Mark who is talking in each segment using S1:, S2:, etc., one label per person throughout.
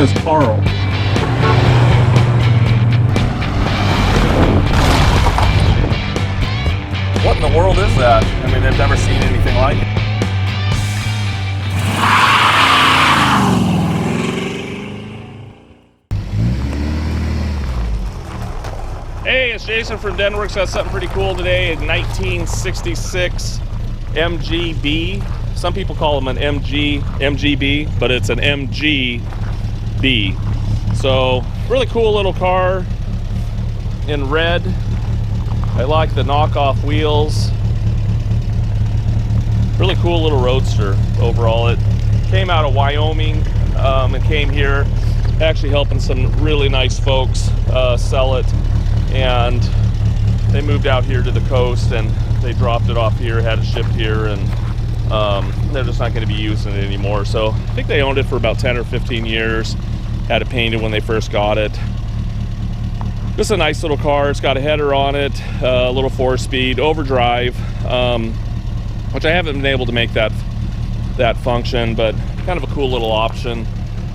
S1: says Carl.
S2: What in the world is that? I mean, they've never seen anything like it. Hey, it's Jason from Denwerks. Got something pretty cool today. A 1966 MGB. Some people call them an MG MGB, but it's an MGB. So, really cool little car in red. I like the knockoff wheels. Really cool little roadster overall. It came out of Wyoming and came here, actually helping some really nice folks sell it. And they moved out here to the coast and they dropped it off here, had it shipped here, and they're just not going to be using it anymore. So I think they owned it for about 10 or 15 years, had it painted when they first got it. Just a nice little car. It's got a header on it, a little 4-speed overdrive, which I haven't been able to make that function, but kind of a cool little option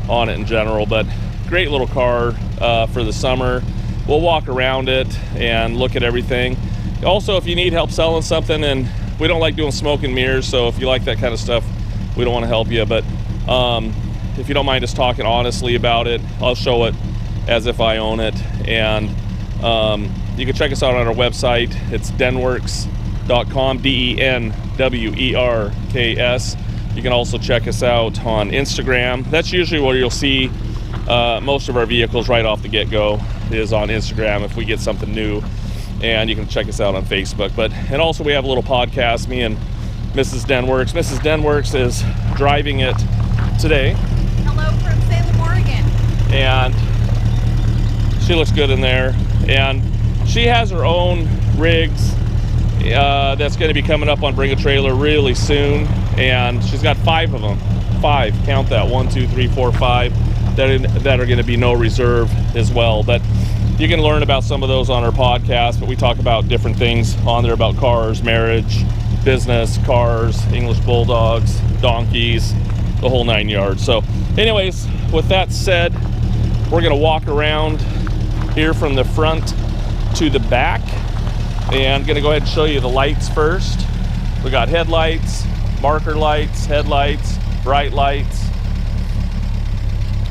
S2: on it in general. But great little car for the summer. We'll walk around it and look at everything. Also, if you need help selling something, and we don't like doing smoke and mirrors, so if you like that kind of stuff, we don't want to help you. But if you don't mind us talking honestly about it, I'll show it as if I own it. And you can check us out on our website. It's denwerks.com, DENWERKS. You can also check us out on Instagram. That's usually where you'll see most of our vehicles right off the get-go, is on Instagram if we get something new. And you can check us out on Facebook. And also we have a little podcast, me and Mrs. Denwerks. Mrs. Denwerks is driving it today.
S3: Hello from Salem, Oregon.
S2: And she looks good in there. And she has her own rigs that's going to be coming up on Bring a Trailer really soon. And she's got 5 of them. 5, count that, 1, 2, 3, 4, 5. That are going to be no reserve as well. But you can learn about some of those on our podcast, but we talk about different things on there about cars, marriage, business, cars, English bulldogs, donkeys, the whole 9 yards. So anyways, with that said, we're going to walk around here from the front to the back, and going to go ahead and show you the lights first. We got headlights, marker lights, headlights, bright lights.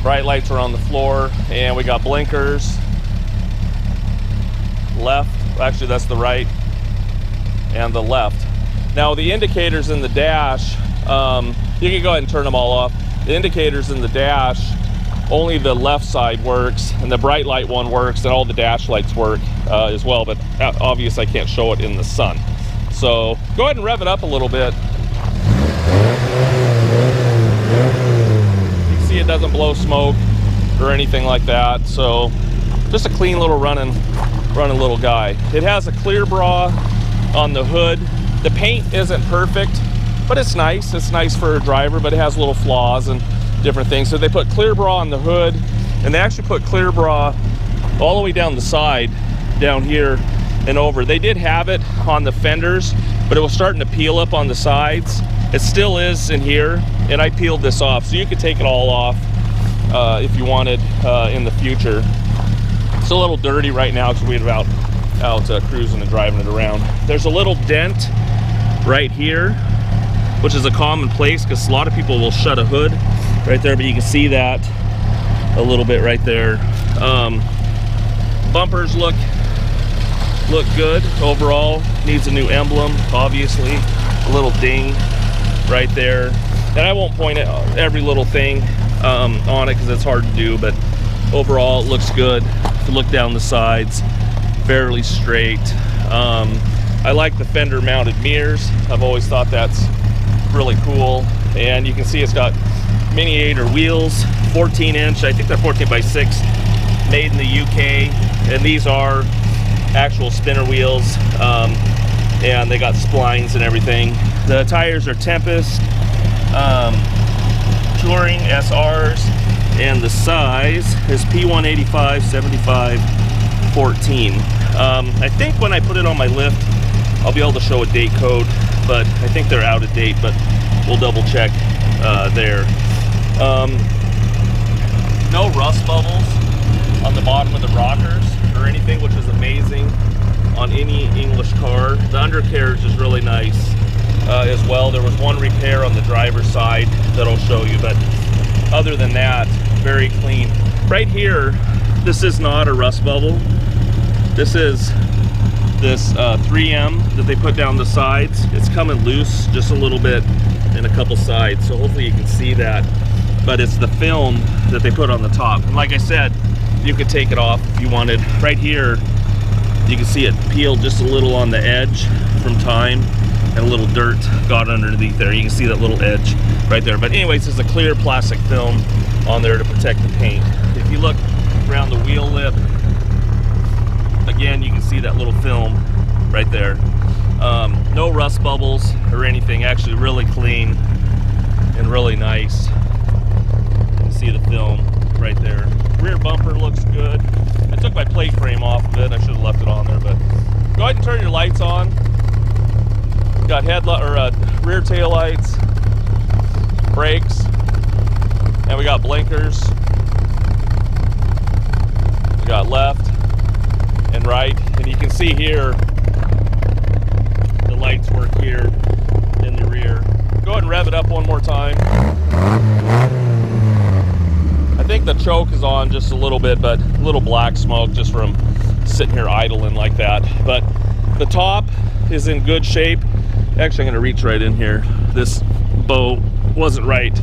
S2: Bright lights are on the floor, and we got blinkers. Left, actually that's the right, and the left. Now the indicators in the dash, you can go ahead and turn them all off. The indicators in the dash, only the left side works, and the bright light one works, and all the dash lights work as well, but obviously I can't show it in the sun. So go ahead and rev it up a little bit. It doesn't blow smoke or anything like that, so just a clean little running little guy. It has a clear bra on the hood. The paint isn't perfect, but it's nice for a driver, but it has little flaws and different things. So they put clear bra on the hood, and they actually put clear bra all the way down the side, down here and over. They did have it on the fenders, but it was starting to peel up on the sides. It still is in here, and I peeled this off, so you could take it all off if you wanted in the future. It's a little dirty right now because we're out cruising and driving it around. There's a little dent right here, which is a common place because a lot of people will shut a hood right there, but you can see that a little bit right there. Bumpers look good overall. Needs a new emblem, obviously. A little ding right there, and I won't point at every little thing on it because it's hard to do, but overall it looks good. If you look down the sides, fairly straight. I like the fender mounted mirrors. I've always thought that's really cool, and you can see it's got miniature wheels, 14-inch. I think they're 14x6, made in the UK, and these are actual spinner wheels, and they got splines and everything. The tires are Tempest Touring SRs, and the size is P185 75 14. I think when I put it on my lift, I'll be able to show a date code, but I think they're out of date, but we'll double check there. no rust bubbles on the bottom of the rockers or anything, which is amazing on any English car. The undercarriage is really nice as well. There was one repair on the driver's side that I'll show you, but other than that, very clean. Right here, this is not a rust bubble. This is this 3M that they put down the sides. It's coming loose just a little bit in a couple sides, so hopefully you can see that. But it's the film that they put on the top. And like I said, you could take it off if you wanted. Right here, you can see it peeled just a little on the edge from time, and a little dirt got underneath there. You can see that little edge right there. But anyways, there's a clear plastic film on there to protect the paint. If you look around the wheel lip, again, you can see that little film right there. No rust bubbles or anything, actually really clean and really nice. You can see the film right there. Rear bumper looks good. I took my plate frame off of it. I should have left it on there, but go ahead and turn your lights on. Got rear tail lights, brakes, and we got blinkers. We got left and right, and you can see here the lights work here in the rear. Go ahead and rev it up one more time. I think the choke is on just a little bit, but a little black smoke just from sitting here idling like that. But the top is in good shape. Actually, I'm going to reach right in here. This bow wasn't right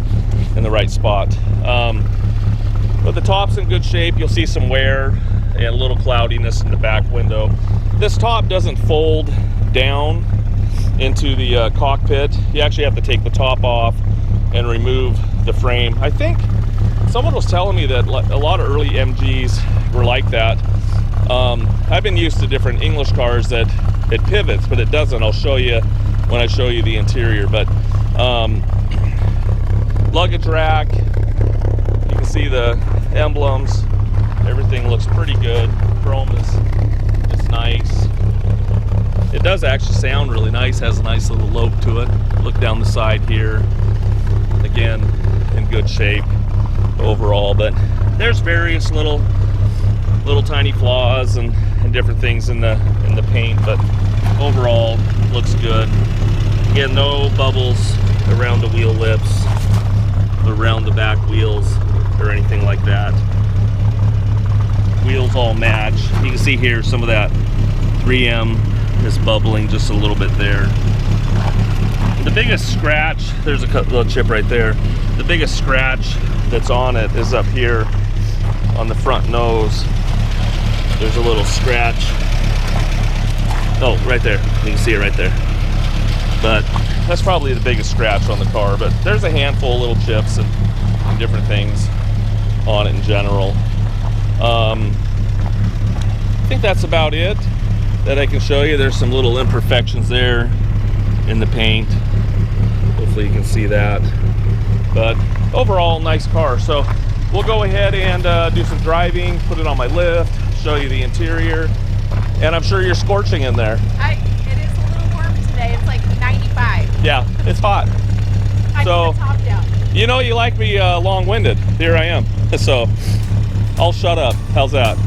S2: in the right spot. But the top's in good shape. You'll see some wear and a little cloudiness in the back window. This top doesn't fold down into the cockpit. You actually have to take the top off and remove the frame. I think someone was telling me that a lot of early MGs were like that. I've been used to different English cars that it pivots, but it doesn't. I'll show you when I show you the interior. But luggage rack, you can see the emblems. Everything looks pretty good. Chrome is nice. It does actually sound really nice. Has a nice little lope to it. Look down the side here. Again, in good shape overall. But there's various little tiny flaws and different things in the paint, but overall looks good. Again, no bubbles around the wheel lips, around the back wheels, or anything like that. Wheels all match. You can see here some of that 3M is bubbling just a little bit there. The biggest scratch, there's a little chip right there. The biggest scratch that's on it is up here on the front nose. There's a little scratch. Oh, right there. You can see it right there. But that's probably the biggest scratch on the car. But there's a handful of little chips and different things on it in general. I think that's about it that I can show you. There's some little imperfections there in the paint. Hopefully you can see that. But overall, nice car. So we'll go ahead and do some driving, put it on my lift, show you the interior, and I'm sure you're scorching in there.
S3: It is a little warm today. It's like 95.
S2: Yeah, it's hot.
S3: I
S2: So,
S3: put the top down.
S2: you know you like me long-winded. Here I am. So I'll shut up. How's that?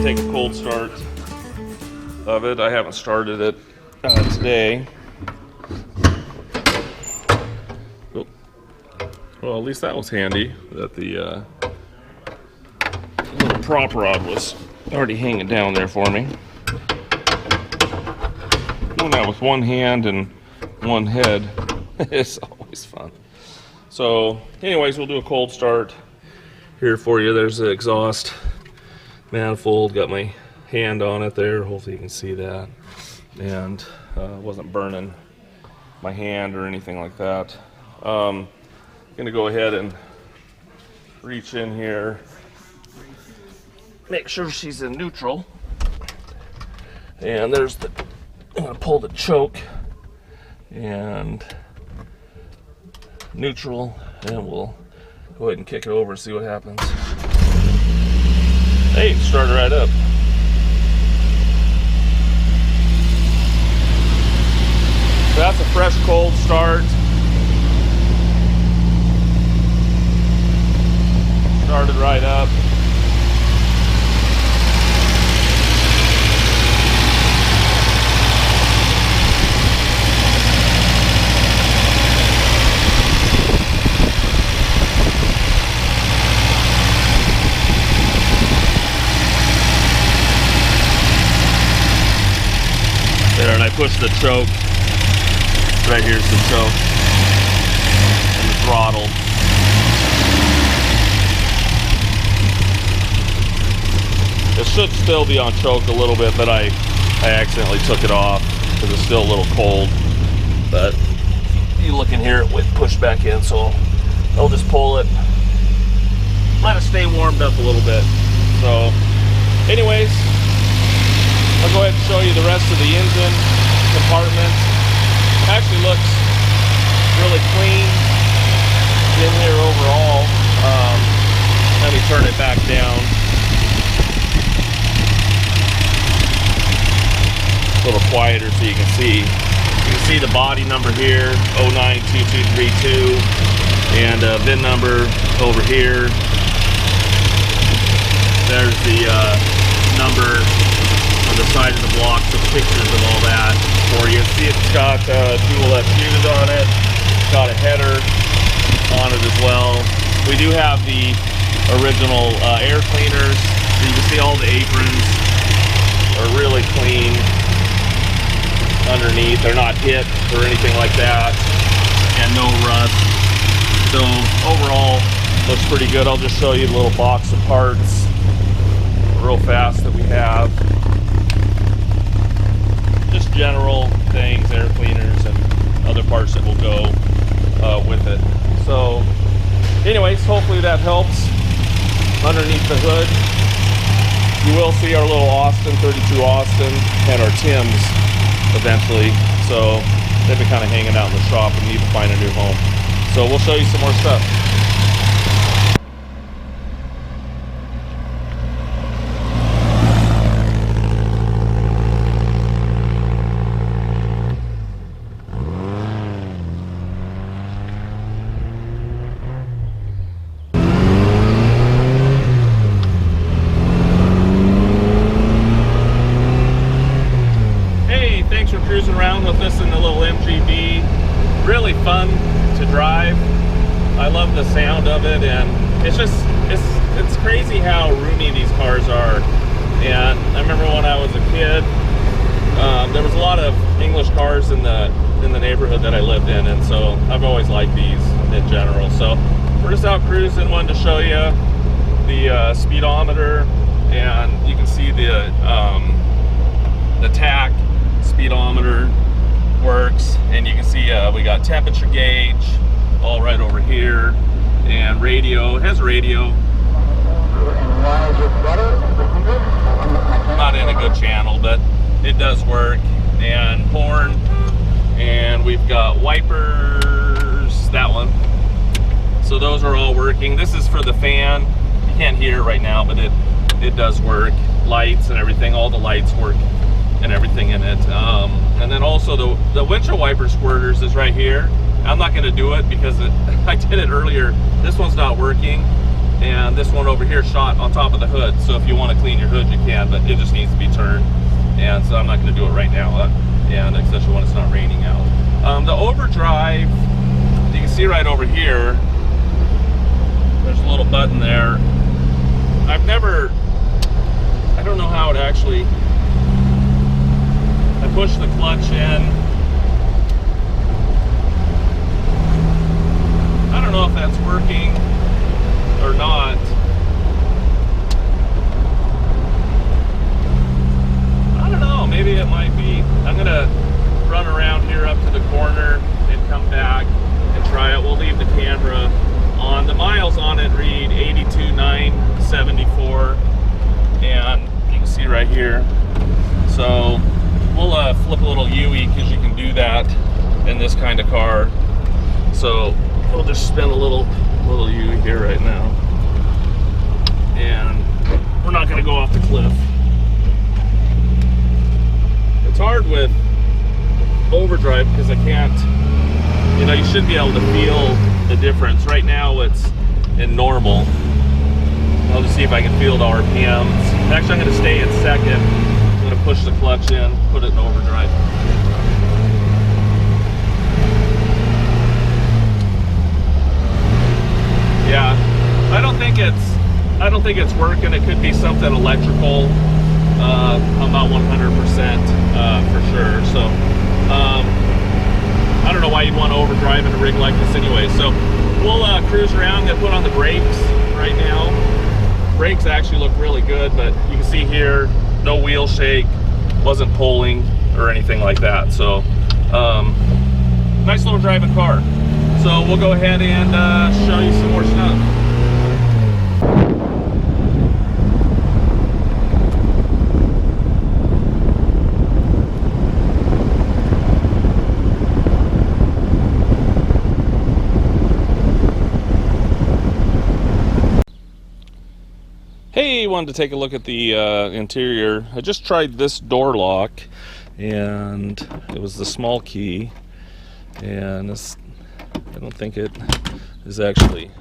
S2: Take a cold start of it. I haven't started it today. Oh. Well, at least that was handy that the little prop rod was already hanging down there for me. Doing that with one hand and one head is always fun. So anyways, we'll do a cold start here for you. There's the exhaust manifold, got my hand on it there, hopefully you can see that, and wasn't burning my hand or anything like that. Gonna go ahead and reach in here make sure she's in neutral. And there's the, I'm gonna pull the choke and neutral, and we'll go ahead and kick it over and see what happens. Hey, started right up. So that's a fresh cold start. Started right up. There, and I push the choke. Right here's the choke and the throttle. It should still be on choke a little bit, but I accidentally took it off because it's still a little cold. But you look in here, it would push back in, so I'll just pull it, let it stay warmed up a little bit. So anyways, I'll go ahead and show you the rest of the engine compartment. Actually looks really clean in here overall. Let me turn it back down. A little quieter so you can see. You can see the body number here, 092232, and VIN number over here. There's the number on the side of the block, some pictures of all that for you. See, it's got dual FUs on it. It's got a header on it as well. We do have the original air cleaners. So you can see all the aprons are really clean underneath. They're not hit or anything like that, and no rust. So overall, looks pretty good. I'll just show you the little box of parts real fast that we have. Just general things, air cleaners and other parts that will go with it. So anyways, hopefully that helps. Underneath the hood, you will see our little Austin, 32 Austin, and our Tims eventually. So they've been kind of hanging out in the shop and need to find a new home. So we'll show you some more stuff. Cruising around with us in the little MGB. Really fun to drive. I love the sound of it, and it's just it's crazy how roomy these cars are. And I remember when I was a kid, there was a lot of English cars in the neighborhood that I lived in, and so I've always liked these in general. So we're just out cruising. Wanted to show you the speedometer, and you can see the TAC speedometer works, and you can see we got temperature gauge all right over here, and radio. It has radio. Not in a good channel, but it does work. And horn, and we've got wipers, that one. So those are all working. This is for the fan. You can't hear it right now, but it does work. Lights and everything, all the lights work and everything in it. And then also the windshield wiper squirters is right here. I'm not going to do it because I did it earlier. This one's not working, and this one over here shot on top of the hood. So if you want to clean your hood, you can, but it just needs to be turned. And so I'm not going to do it right now, and especially when it's not raining out. The overdrive, you can see right over here, there's a little button there. I don't know how it actually, I push the clutch in. I don't know if that's working or not. I don't know, maybe it might be. I'm gonna run around here up to the corner and come back and try it. We'll leave the camera on. The miles on it read 82,974. and you can see right here. So we'll flip a little U-ey because you can do that in this kind of car. So we'll just spin a little U-ey here right now, and we're not going to go off the cliff. It's hard with overdrive because I can't, you know, you should be able to feel the difference. Right now it's in normal. I'll just see if I can feel the RPMs. Actually, I'm going to stay in second. I'm going to push the clutch in, put it in overdrive. Yeah, I don't think it's working. It could be something electrical. I'm not 100% for sure. So I don't know why you'd want to overdrive in a rig like this anyway. So we'll cruise around. Gonna put on the brakes right now. Brakes actually look really good, but you can see here, no wheel shake, wasn't pulling or anything like that. So nice little driving car. So we'll go ahead and show you some more stuff. Hey, wanted to take a look at the interior. I just tried this door lock, and it was the small key, and this, I don't think it is actually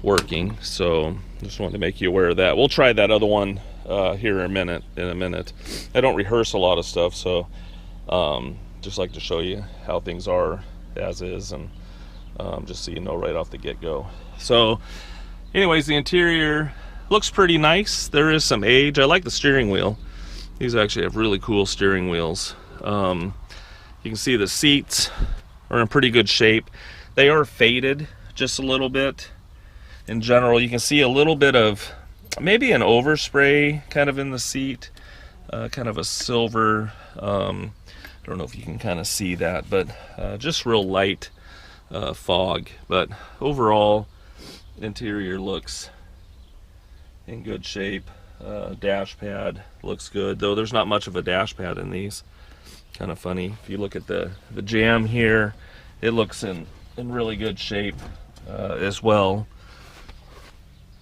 S2: working, so just wanted to make you aware of that. We'll try that other one here in a minute. I don't rehearse a lot of stuff, so just like to show you how things are as is, and just so you know right off the get-go. So anyways, the interior looks pretty nice. There is some age. I like the steering wheel. These actually have really cool steering wheels. You can see the seats are in pretty good shape. They are faded just a little bit. In general, you can see a little bit of maybe an overspray kind of in the seat, kind of a silver. I don't know if you can kind of see that, but just real light fog. But overall, interior looks in good shape. Dash pad looks good, though there's not much of a dash pad in these. Kind of funny. If you look at the jam here, it looks in really good shape as well.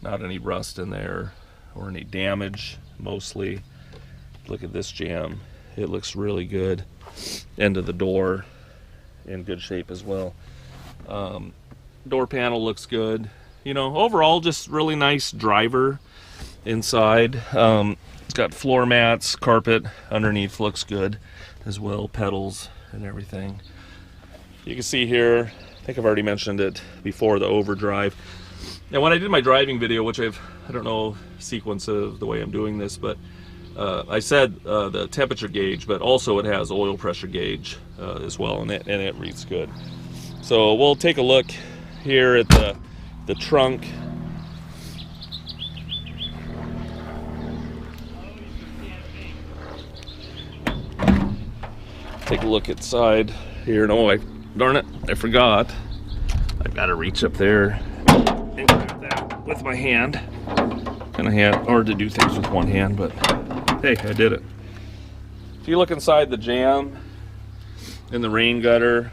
S2: Not any rust in there or any damage, mostly. Look at this jam. It looks really good. End of the door in good shape as well. Door panel looks good. You know, overall just really nice driver inside. It's got floor mats, carpet underneath looks good as well, pedals and everything. You can see here, I think I've already mentioned it before, the overdrive. Now when I did my driving video, which I don't know sequence of the way I'm doing this, but I said the temperature gauge, but also it has oil pressure gauge as well, and it reads good. So we'll take a look here at the trunk. Take a look inside here. No, darn it, I forgot. I've got to reach up there and grab that with my hand. Kind of hard to do things with one hand, but hey, I did it. If you look inside the jam in the rain gutter,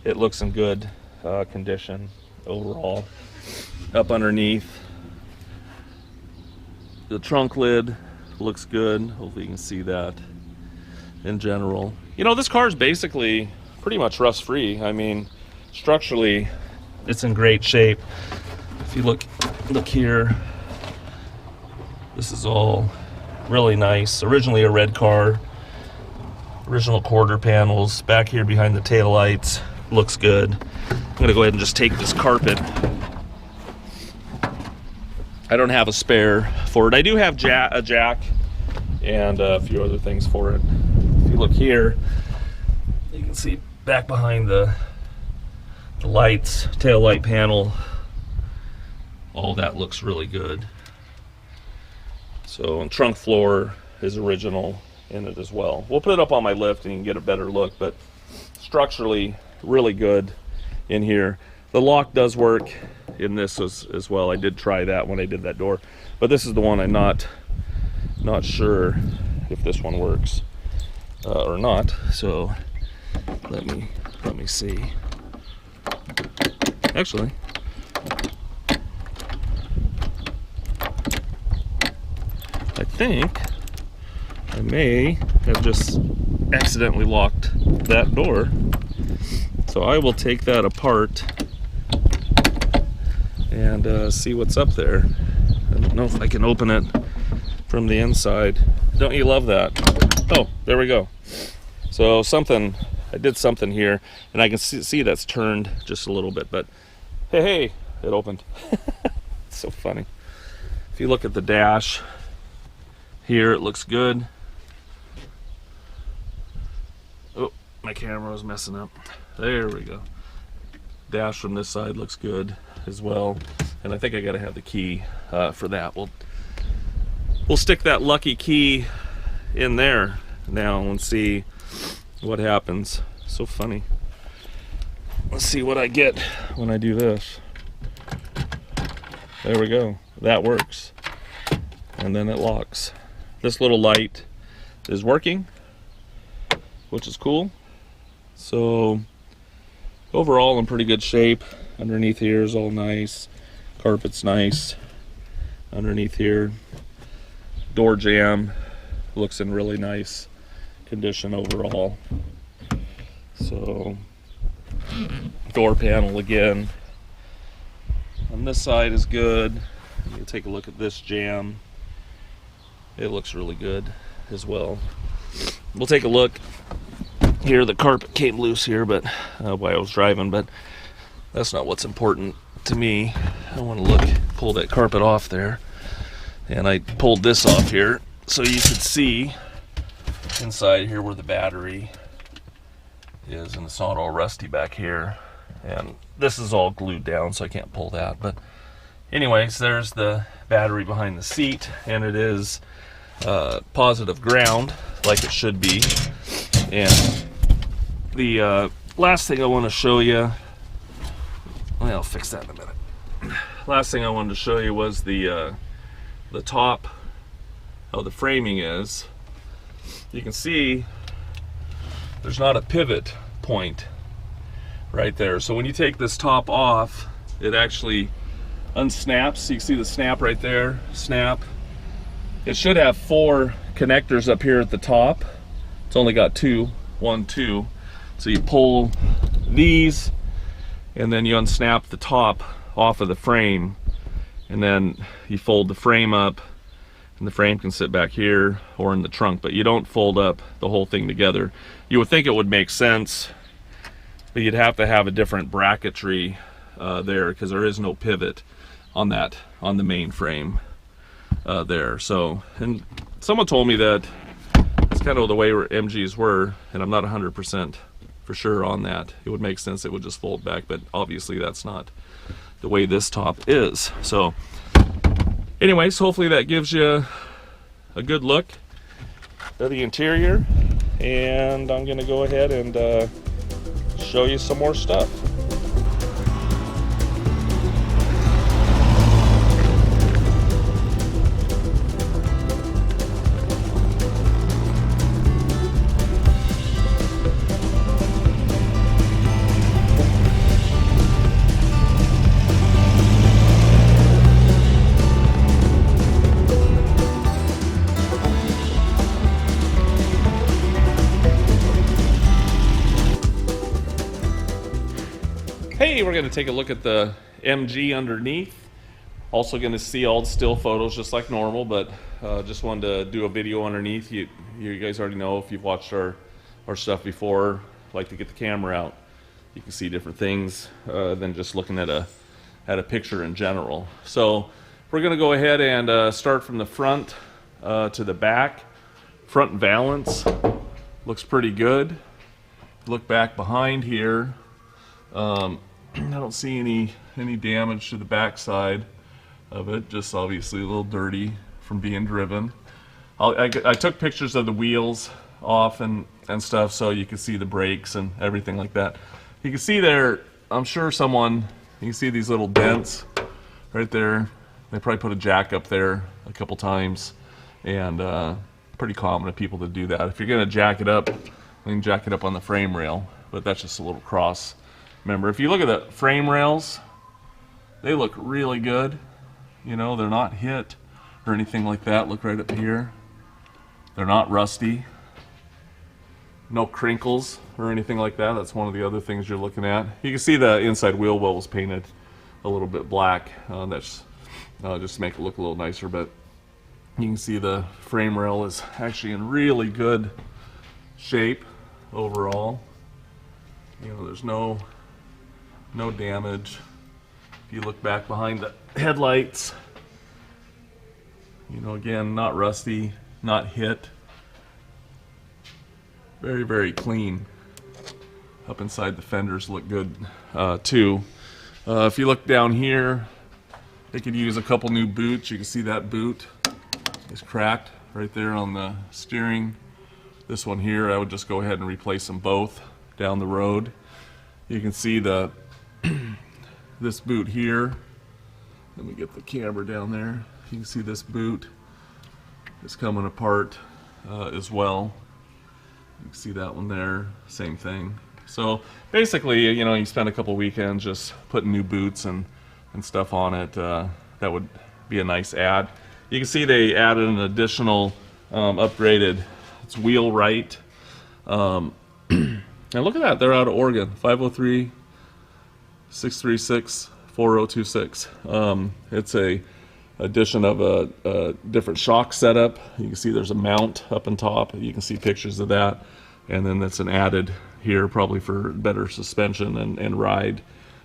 S2: it looks in good condition overall. Up underneath, the trunk lid looks good. Hopefully you can see that in general. You know, this car is basically pretty much rust free. I mean, structurally it's in great shape. If you look here, this is all really nice. Originally a red car, original quarter panels. Back here behind the tail lights looks good. I'm gonna go ahead and just take this carpet. I don't have a spare for it. I do have a jack and a few other things for it. If you look here, you can see back behind the lights, tail light panel, all that looks really good. So, and trunk floor is original in it as well. We'll put it up on my lift and you can get a better look, but structurally really good in here. The lock does work in this as well. I did try that when I did that door, but this is the one I'm not Not sure if this one works or not. So let me see. Actually, I think I may have just accidentally locked that door. So I will take that apart and see what's up there. I don't know if I can open it from the inside. Don't you love that? Oh, there we go. So I did something here, and I can see that's turned just a little bit, but hey, it opened. It's so funny. If you look at the dash here, it looks good. Oh, my camera was messing up. There we go. Dash from this side looks good as well, and I think I gotta have the key for that. We'll stick that lucky key in there now and see what happens. So funny. Let's see what I get when I do this. There we go. That works. And then it locks. This little light is working, which is cool. So overall in pretty good shape. Underneath here is all nice. Carpet's nice. Underneath here, door jamb looks in really nice condition overall. So door panel again on this side is good. You take a look at this jamb. It looks really good as well. We'll take a look here. The carpet came loose here, but while I was driving, but that's not what's important to me. I want to pull that carpet off there, and I pulled this off here so you could see inside here where the battery is, and it's not all rusty back here. And this is all glued down, so I can't pull that. But anyways, there's the battery behind the seat, and it is positive ground like it should be. And the last thing I want to show you, well, I'll fix that in a minute. Last thing I wanted to show you was the top, how the framing is. You can see there's not a pivot point right there. So when you take this top off, it actually unsnaps. So you can see the snap right there, snap. It should have 4 connectors up here at the top. It's only got 2, 1, 2. So you pull these, and then you unsnap the top off of the frame, and then you fold the frame up, and the frame can sit back here or in the trunk, but you don't fold up the whole thing together. You would think it would make sense, but you'd have to have a different bracketry there, because there is no pivot on the main frame there. So, and someone told me that it's kind of the way MGs were, and I'm not 100% for sure on that. It would make sense it would just fold back, but obviously that's not the way this top is. So anyways, hopefully that gives you a good look at the interior, and I'm gonna go ahead and show you some more stuff. Hey, we're going to take a look at the MG underneath. Also going to see all the still photos just like normal, but just wanted to do a video underneath. You guys already know, if you've watched our stuff before, like to get the camera out. You can see different things than just looking at a picture in general. So we're going to go ahead and start from the front to the back. Front valance looks pretty good. Look back behind here. I don't see any damage to the back side of it, just obviously a little dirty from being driven. I took pictures of the wheels off and stuff, so you can see the brakes and everything like that. You can see there, I'm sure you can see these little dents right there. They probably put a jack up there a couple times and pretty common of people to do that. If you're going to jack it up, you can jack it up on the frame rail, but that's just a little cross member. If you look at the frame rails, they look really good. You know, they're not hit or anything like that. Look right up here. They're not rusty. No crinkles or anything like that. That's one of the other things you're looking at. You can see the inside wheel well was painted a little bit black. That's just to make it look a little nicer, but you can see the frame rail is actually in really good shape overall. You know, there's no damage. If you look back behind the headlights, you know, again, not rusty, not hit. Very, very clean. Up inside the fenders look good too. If you look down here, they could use a couple new boots. You can see that boot is cracked right there on the steering. This one here, I would just go ahead and replace them both down the road. You can see the this boot here. Let me get the camera down there. You can see this boot is coming apart as well. You can see that one there, same thing. So basically, you know, you spend a couple weekends just putting new boots and stuff on it. That would be a nice add. You can see they added an additional upgraded, it's wheelwright. And look at that, they're out of Oregon, 503-636-4026. It's a addition of a different shock setup. You can see there's a mount up on top. You can see pictures of that. And then that's an added here, probably for better suspension and ride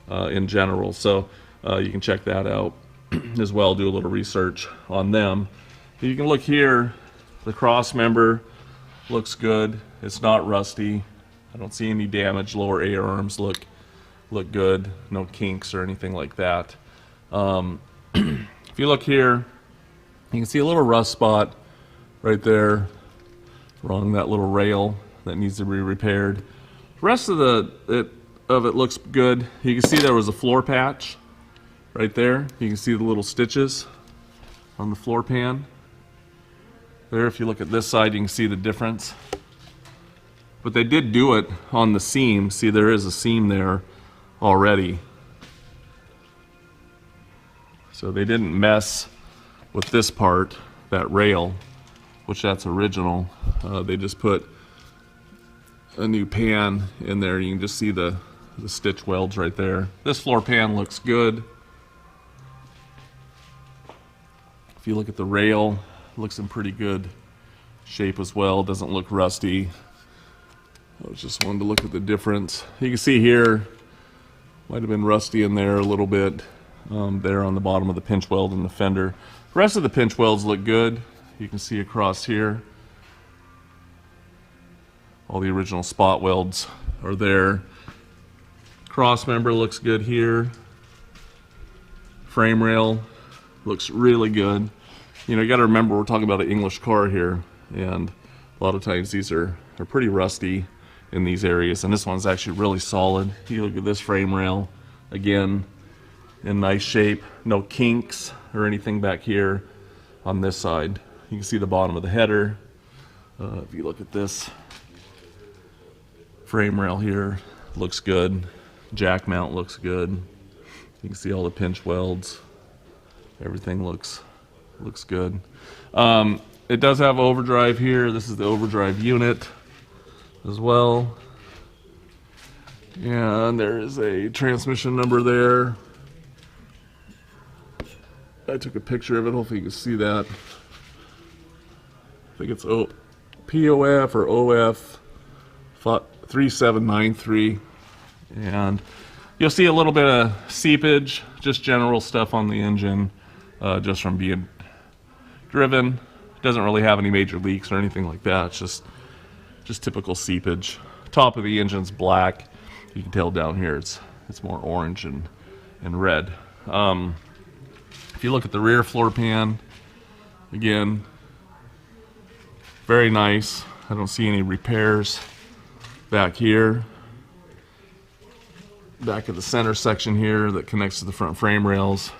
S2: in general. So you can check that out as well, do a little research on them. You can look here, the cross member looks good. It's not rusty. I don't see any damage. Lower A arms look good. No kinks or anything like that. If you look here, you can see a little rust spot right there along that little rail that needs to be repaired. The rest of it looks good. You can see there was a floor patch right there. You can see the little stitches on the floor pan there. If you look at this side, you can see the difference. But they did do it on the seam. See, there is a seam there already. So they didn't mess with this part, that rail, which that's original. They just put a new pan in there. You can just see the stitch welds right there. This floor pan looks good. If you look at the rail, it looks in pretty good shape as well. Doesn't look rusty. I just wanted to look at the difference. You can see here, might have been rusty in there a little bit. There on the bottom of the pinch weld and the fender. The rest of the pinch welds look good. You can see across here. All the original spot welds are there. Cross member looks good here. Frame rail looks really good. You know, you got to remember we're talking about an English car here, and a lot of times these are pretty rusty in these areas, and this one's actually really solid. You look at this frame rail, again, in nice shape. No kinks or anything back here on this side. You can see the bottom of the header. If you look at this frame rail here, looks good. Jack mount looks good. You can see all the pinch welds. Everything looks good. It does have overdrive here. This is the overdrive unit as well. And there is a transmission number there. I took a picture of it. Hopefully you can see that. I think it's POF or OF 3793. And you'll see a little bit of seepage, just general stuff on the engine, just from being driven. It doesn't really have any major leaks or anything like that. It's just typical seepage. Top of the engine's black. You can tell down here it's more orange and red. If you look at the rear floor pan, again, very nice. I don't see any repairs back here. Back of the center section here that connects to the front frame rails,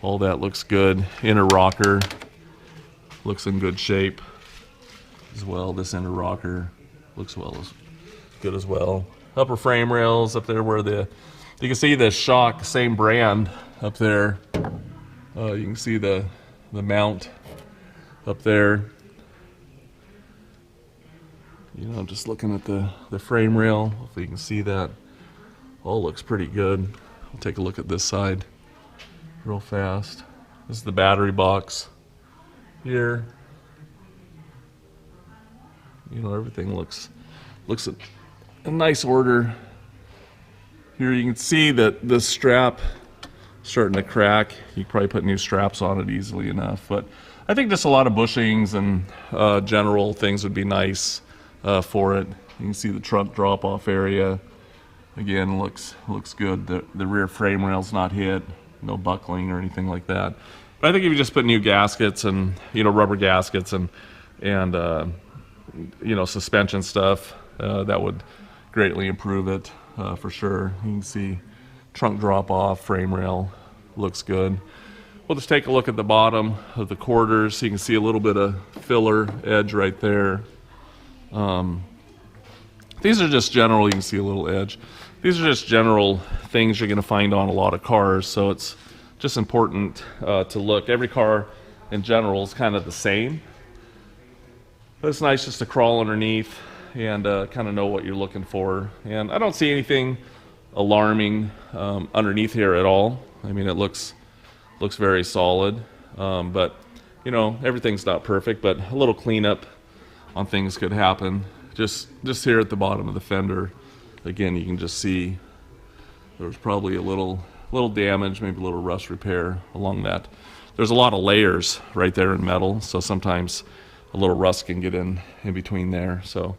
S2: all that looks good. Inner rocker, looks in good shape as well. This inner rocker looks good as well. Upper frame rails up there where you can see the shock, same brand up there. You can see the mount up there. You know, just looking at the frame rail, hopefully you can see that. All looks pretty good. I'll take a look at this side real fast. This is the battery box here. You know, everything looks a nice order. Here you can see that the strap starting to crack. You can probably put new straps on it easily enough, but I think just a lot of bushings and general things would be nice for it. You can see the trunk drop-off area. Again, looks good. The rear frame rail's not hit, no buckling or anything like that. But I think if you just put new gaskets and, you know, rubber gaskets and you know, suspension stuff, that would greatly improve it for sure. You can see trunk drop-off, frame rail looks good. We'll just take a look at the bottom of the quarters. You can see a little bit of filler edge right there. These are just general, you can see a little edge. These are just general things you're going to find on a lot of cars, so it's just important to look. Every car in general is kind of the same, but it's nice just to crawl underneath and kind of know what you're looking for. And I don't see anything alarming underneath here at all. I mean, it looks very solid, but you know, everything's not perfect, but a little cleanup on things could happen. Just here at the bottom of the fender, again, you can just see there's probably a little damage, maybe a little rust repair along that. There's a lot of layers right there in metal, so sometimes a little rust can get in between there. So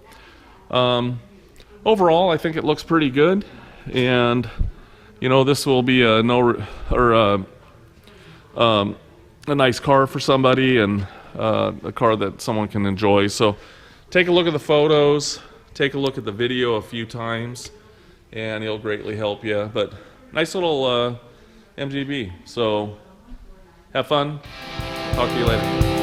S2: overall, I think it looks pretty good, and you know, this will be a nice car for somebody, and a car that someone can enjoy. So take a look at the photos, take a look at the video a few times, and it'll greatly help you. But nice little MGB. So have fun. Talk to you later.